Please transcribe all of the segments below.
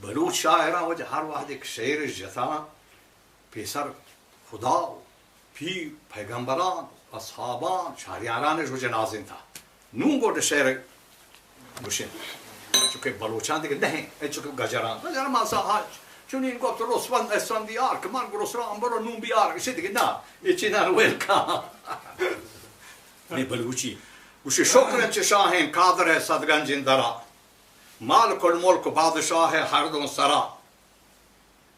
بلوچ شاعران وجه هر واحد یک شعر جتا پیسر خدا پی پیغمبران اصحابان شهریارانش وجه نازن تھا نون گوٹ شعر گوشن چونکه بلوچان دیگه نه چونکه گجران ماسا ها چون این گفت رسوان اسفندیار که من رسوان برو نون بیار چی دیگه نه چی نه ویلکا نه بلوچی گوشه شکرن چه شاهین قادر صدگنجین درا مالک الملک بادشاہ ہر دون سرا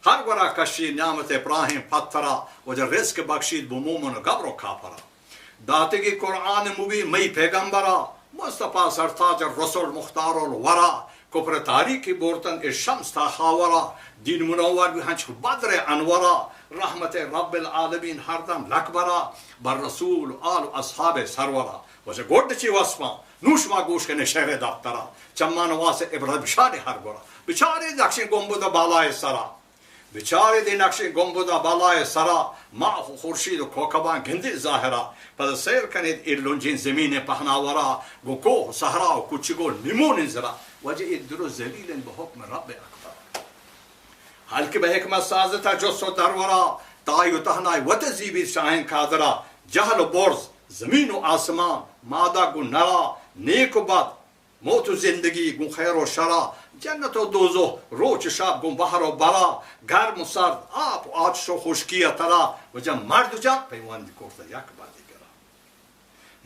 ہر ورا کشید نعمت ابراہیم پتھرا وجہ رزق بخشید بمومن گبر و کافرا داتگی قرآن مبین مئی پیغمبرا مصطفیٰ سرتاج رسول مختار الورا کفر تاریخی بورتن الشمس تا خاورا دین منور بھی ہنچ بدر انورا رحمت رب العالمین ہر دم لکبرا بر رسول آل اصحاب سرورا وجہ گوڑ چی واسما نوش ما گوش کنه شهر دفترا چمان واسه ابراهیم بشاری هر گورا بیچاره نقشین گنبد بالای سرا بیچاره دی نقشین گنبد بالای سرا ماه و خورشید و کوکبان گندی ظاهرا پس سیر کنید ایرلونجین زمین پهناورا گو کوه صحرا و کوچگو نمون زرا وجه ادرو ذلیل به حکم رب اکبر حالکی به حکمت سازتا جسو درورا تای و تهنای و تزیبی شاهین کادرا جهل و برز زمین و آسمان مادا گو نرا نیک و بد موت و زندگی گون خیر و شرا جنت و دوزخ روچ شب گون بحر و برا گرم و سرد آب و آتش و خشکی ترا و جن مرد و جن پیوندی کرده یک بادی گرا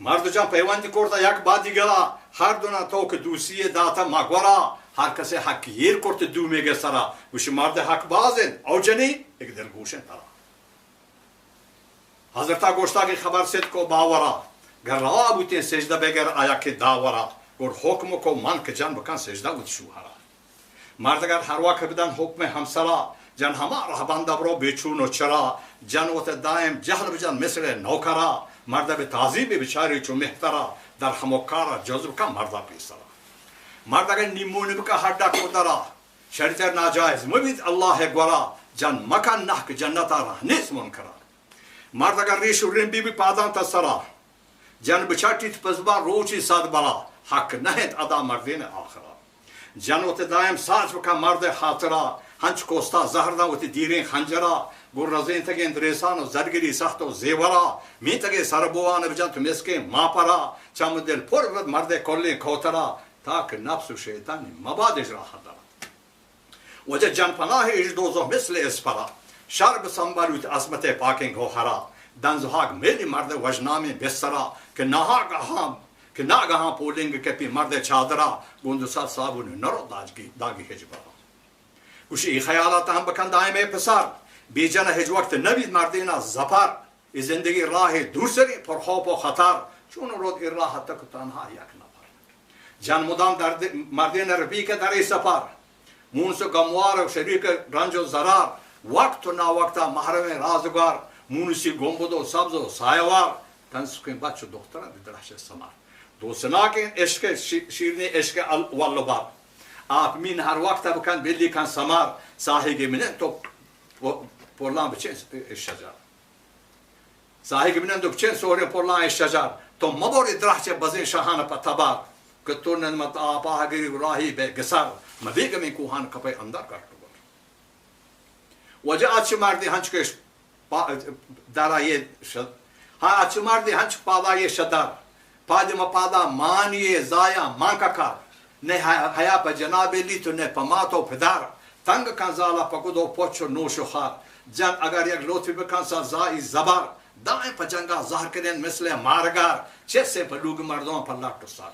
مرد و جن پیوندی کرده یک بادی گرا هر دونا تو که دوسیه داتا مگورا هر کسی حق یر کرده دو میگه سرا گوش مرد حق بازن او جنی ایک دل گوشن ترا حضرتا گوشتا کی خبر صدق و باورا گر روا بودین سجده بگر آیا که داورا گر حکم کو من که جن بکن سجده بود شوهرا مرد اگر هر وقت بدن حکم همسرا جن همارا بنده برو بیچون و چرا جن وقت دائم جهل بجن مثل نوکرا مرد به تعذیب بیچاری چون مهترا در هموکارا جزو کن مرد پیسرا مرد اگر نیمونی بکن حدا کدرا شریط ناجائز مبید الله گورا جن مکن نه که جنتا راه نیست منکرا مرد اگر ریش و رنبی بی پادان تسرا جن بچاٹیت پزبا روچی ساد بلا حق نهت ادا مردین آخرا جن وقت دائم ساز بکن مرد خاطرا هنچ کوستا زهردا وقت دیرین خنجرا گر رزین تگین دریسان و زرگری سخت و زیورا می تگی سربوان بجن تو مسکه ما پرا چم دل پر ود مرد کلی کوترا تاک نفس و شیطانی مبادش را حضرا وجه جن پناه ایج دوزو مثل اسپرا شرب سنبالویت عظمت پاکین گوهرا دنزهاگ میلی مرد وجنامی بسرا که ناگهان پولنگ که پی مرد چادرا گوندسا صابون نرو داگی هجبرا گوشی ای خیالات هم بکن دائمه پسر بی جن هج وقت نبید مردینا زفر ای زندگی راه دوسری پر خوف و خطر چون رود ای راه تک تنها یک نفر جن مدام مردین رفی که در ای سفر مونس گموار و شریک رنج و ضرار وقت و نا وقتا محرم رازگار مونسی گنبد و سبز و سایوار تنسکین بچه دختران درش سمار دوسنا که عشق شیرنی عشق والبار آپ مین هر وقت بکن بلی کن سمار ساحی منن تو پرلان بچین الشجر ساحی منن تو بچین سوری پرلان الشجر تو مبوری درحچه بزین شاهان پا تبار که تو نمت آپا گری راهی به گسر مدیگ من کوهان کپی اندر کرد وجه آچه مردی هنچ کش درایه شد ها آچه مردی هنچ پادایه شدر پادی مپادا مانیه زایا مانکا کار نه حیا پا جناب لی تو نه پا مات و پدر تنگ کن زالا پا گدو پوچ و نوش و خار جن اگر یک لطفی بکن سا زایی زبر دائم پا جنگا ظاہر کرن مثل مارگار چیسے پا لوگ مردوں پا لٹو سار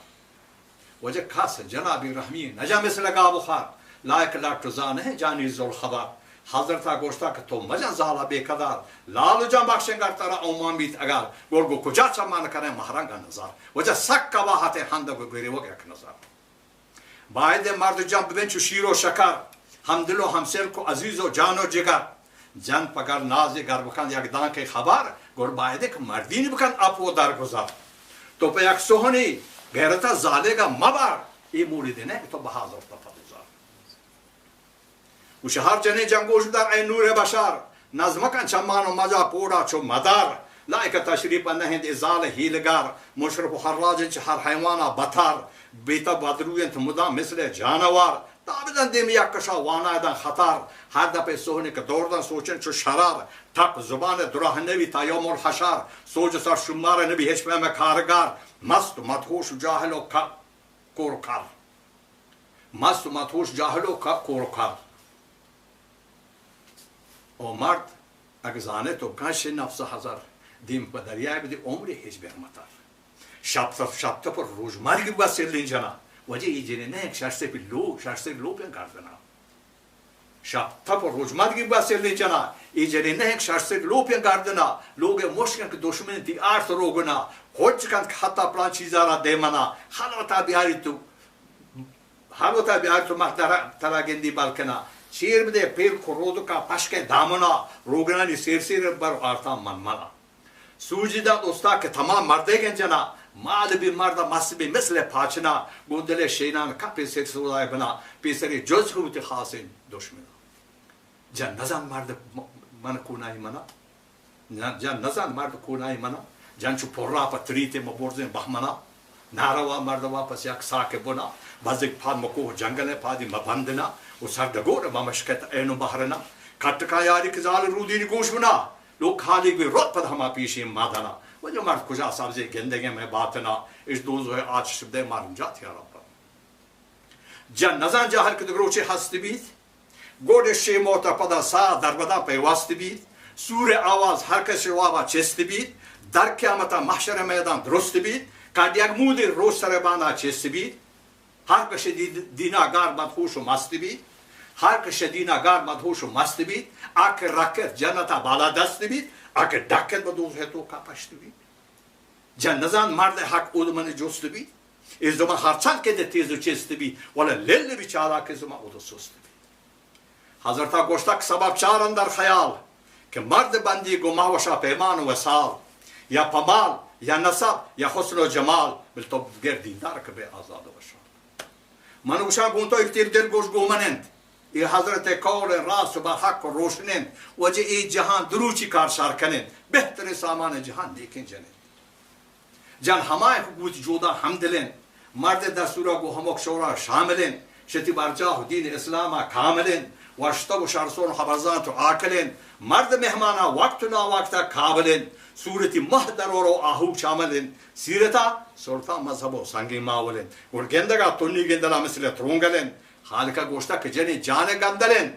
وجه خاص جنابی رحمی نجا مثل گا بخار لائک لٹو زان ہے جانی زول خبر حضرتا گوشتا که تو مجن زالا بیقدار لالو جان بخشنگر ترا اومان بیت اگر گرگو کجا چمان کرن محرنگا نظر وجه سک کباحت هندگو گوری وگرک نظر باید مرد جان ببین چو شیر و شکر هم دل و همسل کو عزیز و جان و جگر جن پگر نازی گر بکن یک دان که خبر گر باید که مردینی بکن اپو در گذر تو پا یک سهنی غیرتا زالگا مبر ای موریدی نه تو بحاضر تفضل و شهر جنی جنگوش در ای نور بشر نظمکن چمان و مجا پوڑا چو مدار لائک تشریف نهند ازال هیلگر مشرف و حراج چه هر حیوانا بطر بیتا بدروین تو مدام مثل جانوار Tabidan demi yaklaşa vanadan hatar, her da pe sohne ke doğrudan soçen şu şarar, tak zubane durah nevi tayyamul haşar, socu sar şumara nebi heçmeme kargar, mastu mathuş cahilo korkar. Mastu mathuş cahilo korkar. O mart اگزانه تو کاش نفس هزار them به دریای بدی عمری هیچ برمتر شب پر روزمرگی واسه لینجانا وجه ایجنه نه شرسه لو پن کردنا شب پر روزمرگی واسه لینجانا ایجنه نه شرسه لو پن کردنا لوگ مشکن که دشمن دی آرت روگنا خود کن حتی پلان چیزارا دیمنا حالتا بیاری تو محترا تراگندی بالکنا شیر بده پیر کرودو کا پشک دامنا روگنانی سیر بر آرتا منمنا سوجیدان دوستا که تمام مرده گنجنا مال بی مردا مصبی مثل پاچنا گودل شینان کپی سیر سودای بنا پیسری جز خوتی خاصین دشمنا جن نزان مرد من کونای منا جن نزان مرد کونای منا جن چو پرا پا تریت مبورزین بحمنا ناروا مرد واپس یک ساک بنا بازک پاد مکوه جنگل پادی مبندنا و سردگور ممشکت اینو بحرنا کٹکا یاری کزال رودینی گوش بنا لوگ خالی بھی روت پد ہما پیشی مادنا و جو مرد کجا سبزی گندگی میں باتنا اس دوزو آج شبده مارم جات یا رب جن نزان جاہر کدگروچی ہستی بیت گوڑ شیموتا پدا سا دربدا پیواستی بیت سور آواز ہر کسی وابا چستی بیت در قیامتا محشر میدان درست بیت کادیاگ مودی روز سربانا چستی بیت هر کسی دیناگار مدهوش و مست بید هر کسی دیناگار مدهوش و مست بید آکر رکت جنتا بالا دست بید آکر دکت بدوز ہے تو کپشت بید جنزان مرد حق اودمان جست بید از زمان هرچند که ده تیز و چست بید ولی لیل بیچارا که زمان اودو سست بید حضرتا گوشتک سبب چارن در خیال که مرد بندی گماه وشا پیمان و وصال یا پمال یا نسب یا حسن و جمال بلتو گردیدار که به آزاد وشا منوشا گونتو افتیر دل گوش گومنند ای حضرت کور راست و حق و روشنند وجه ای جهان دروچی کار شارکنند بہتر سامان جهان دیکن جنند جن همای حقوق جودا حمدلند مرد دستورا گو همک شورا شاملند شتی برجاه دین اسلاما کاملند واشتا و شرسون خبرزان تو آکلند مرد مهمانا وقت و ناوقتا کابلند صورتی مهدر و آهو شاملند سیرتا سلطان مذهب و سنگی ماولند اور گندگا تنی گندلا مثل ترونگلند خالقا گوشتا که جنی جان گندلند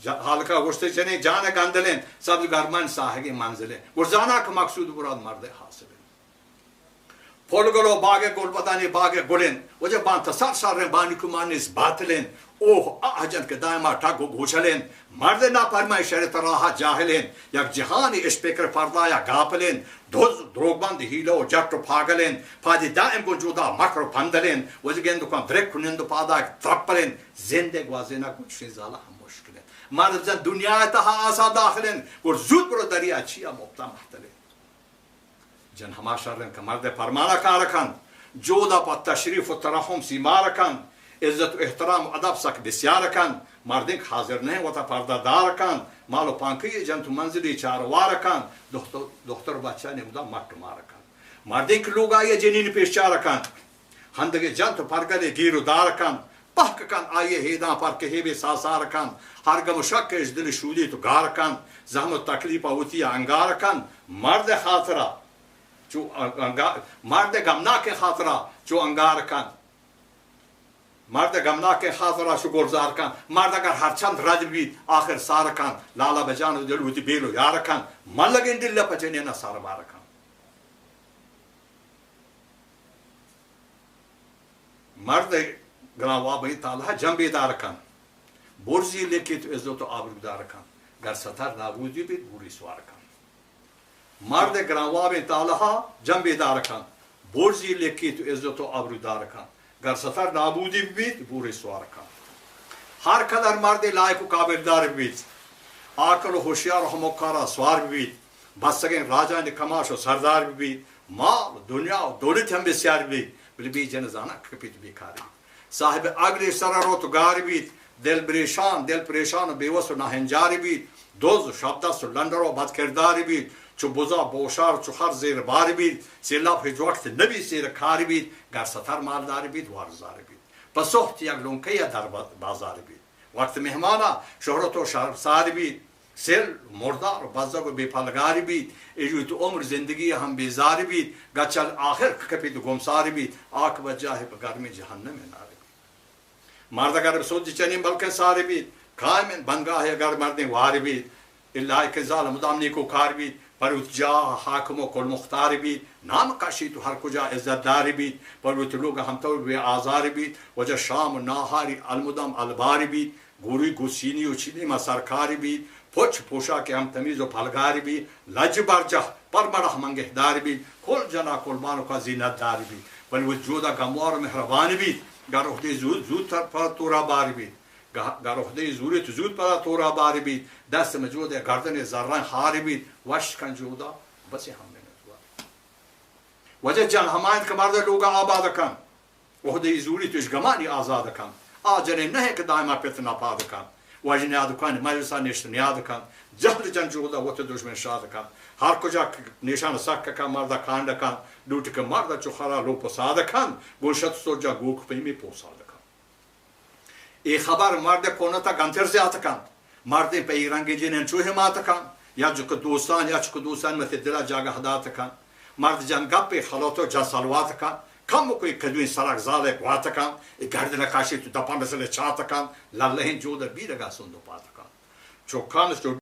حالکا گوشتا جنی جان گندلند سبز گرمان ساہگی منزلند ورزانا که مقصود براد مرد حاصلند پولگلو باغ گل بدانی باغ گلند وجه بان تصار سارن بانی کمانیس باطلند اوه آجن که دائما ٹاگو گوشلند مرد ناپرمای شرط راحت جاہلند یک جهانی اشپیکر پردایا گاپلند دروگبند هیلو و جٹ و پاگلند پادی دائم گنجودا مکر و پندلند وجه گندو کن درک کنند و پادا ترپلند زندگ وازینا گوشن زالا هم مشکلند مرد زن دنیا تها آسا داخلند ور زود برو دریا چیا مبتا محتلند جن ہما شرن که مرد پرمانا کارکن جودا پا تشریف و ترحم سیمارکن عزت و احترام و ادب سک بسیارکن مردین حاضر نہیں وطا پردادارکن مالو پانکی جن تو منزلی چاروارکن دختر بچہ نمدا مٹ مارکن مردین که لوگ آئیے جنین پیش چارکن ہندگی جن تو پرگلی گیرو دارکن پاک کن آئیے ہیدان پر کہی بے ساسارکن ہر گم شک اس دل شودی تو گارکن زحمت تکلیف ہوتی انگارکن مرد خاطرہ مرد گمنا کے خاطرہ جو انگار کن مرد گمنا کے خاطرہ شو گلزار کن مرد اگر ہر چند رج بھی آخر سار کن لالا بجان دل ہوتی بیلو یار کن من لگن دل پچنے نہ سار بار کن مرد گناوا بھئی تعالی جنبی دار کن برزی لکھی تو عزت و آبرو دار کن گر ستر نابودی بھی بوری سوار کن مرد گرانواب تعالی جنبی دار کن برزی لکی تو عزت و آبرو دار کن گر ستر نابودی بیت بوری سوار کن ہر قدر مرد لائق و قابل دار بیت آکل و ہوشیار و ہموکارا سوار بیت بسگین راجہ نے کماش و سردار بیت مال دنیا و دولت ہم بسیار بیت بلی بی جنزانہ کپیت بیکاری صاحب اگلی سرارو تو گار بیت دل پریشان و بیوس و ناہنجاری بیت دوز و شبدست و لندر و بد کرداری بیت چو بوزا بوشار چو خر زیر بار بید سیلاب هیچ وقت نبی سیر کار بید گر ستر مالدار بید وارزار بید بسخت یک لونکه در بازار بید وقت مهمانا شهرت و شرمسار بید سیل مردار و بزرگ و بیپلگاری بید ایجوت عمر زندگی هم بیزاری بید گچل آخر کپید و گمساری بید آک بجاه بگرمی جهنم ناری بید مرد اگر سوچی چنین بلکه ساری بید قائمن بنگاه اگر مردی واری بید اللہ که ظالم مدام نیکو کار بید پروت جا حاکم و کل مختار بید نام کشی تو هر کجا عزت داری بید پروت لوگ همطور بی آزار بید وجه شام و ناهاری المدام الباری بید گوری گوسینی و چینی ما سرکاری بید پوچ پوشا که هم تمیز و پلگاری بید لج برجه پر مرح منگهداری بید کل جنا قربانو کا زینت داری بید ولی وجودا گموار و مهربانی بید گر اخده زود پر تورا باری بید گر اخده زوری زود پر تورا باری بید دست مجود گردن زران خاری بید وش کن جودا بسی هم وجه جان هماین که مرد لوگا آباد کن اخده زوری توش گمانی آزاد کن آجره نه که دائما پیتنا پاد کن واجه نیاد کن مجلسا نشت نیاد کن جهل جن جودا وقت دشمن شاد کن هر کجا نشان سک کن مرد کاند کن لوٹ که مرد چو خرا لو پساد کن گوشت سوجا گوک پیمی پوساد کن ای خبر مرد کونتا گنتر زیاد کن مرد پی رنگ جنین چوه مات کن یا جو که دوستان مثل دل جاگه هدات کن مرد جن گپ خلوتو جا سلوات کن کم کوئی کدوین سرک زاله قوات کن گردن کاشی تو دپان رسل چات کن لالهین جودا بیرگا سندو پات کن چوکانش جو